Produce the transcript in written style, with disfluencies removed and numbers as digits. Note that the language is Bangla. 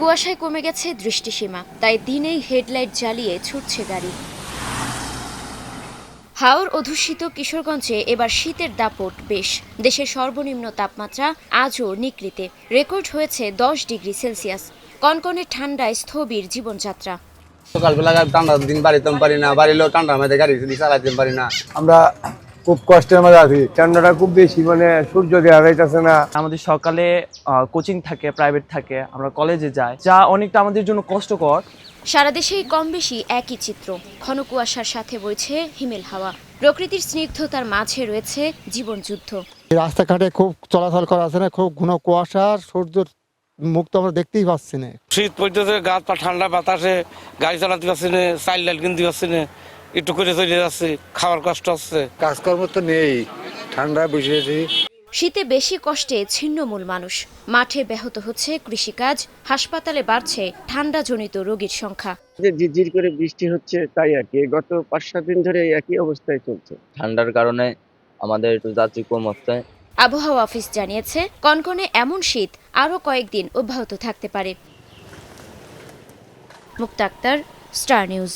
কুয়াশায় কমে গেছে দৃষ্টিসীমা, তাই দিনেই হেডলাইট জ্বালিয়ে ছুটছে গাড়ি। হাওর অধ্যুষিত কিশোরগঞ্জে এবার শীতের দাপট বেশ। দেশের সর্বনিম্ন তাপমাত্রা আজও নিকৃতে, রেকর্ড হয়েছে 10 ডিগ্রি সেলসিয়াস। কনকনে ঠান্ডায় স্থবির জীবনযাত্রা। সকালবেলা ঠান্ডার দিন বাড়িতে পারি না, বাড়িলেও ঠান্ডার মধ্যে গাড়ি চালাতে পারি না। আমরা খুব কষ্টের মধ্যে আছি, ঠান্ডাটা খুব বেশি, সূর্য দেওয়া যাইতেছে না। আমাদের সকালে কোচিং থাকে, প্রাইভেট থাকে, আমরা কলেজে যাই, যা অনেকটা আমাদের জন্য কষ্টকর। সারা দেশেই কম বেশি একই চিত্র, ঘন কুয়াশার সাথে বইছে হিমেল হাওয়া। প্রকৃতির স্নিগ্ধতার মাঝে রয়েছে জীবনযুদ্ধ। রাস্তাঘাটে খুব চলাচল করা আছে না, খুব ঘন কুয়াশা, সূর্যের মুখ তো আমরা দেখতেই পাচ্ছি না। শীত পড়তেছে, গাছ পা ঠান্ডা বাতাসে গাড়ি চালাতে পারছি না, চাইল ডাল কিনতে পারছি না, একটু করে চলে যাচ্ছে, খাওয়ার কষ্ট হচ্ছে। কাজকর্ম তো নেই, ঠান্ডায় বসেছি। শীতে বেশি কষ্টে ছিন্নমূল মানুষ। মাঠে ব্যাহত হচ্ছে কৃষিকাজ, হাসপাতালে বাড়ছে ঠান্ডাজনিত রোগীর সংখ্যা। ঝিরঝির করে বৃষ্টি হচ্ছে, তাই আর কি। গত 5-7 দিন ধরে একই অবস্থায় চলছে। ঠান্ডার কারণে আমাদের একটু যাত্রী কম হচ্ছে। আবহাওয়া অফিস জানিয়েছে, কনকনে এমন শীত আরও কয়েকদিন অব্যাহত থাকতে পারে। মুক্তা আক্তার, স্টার নিউজ।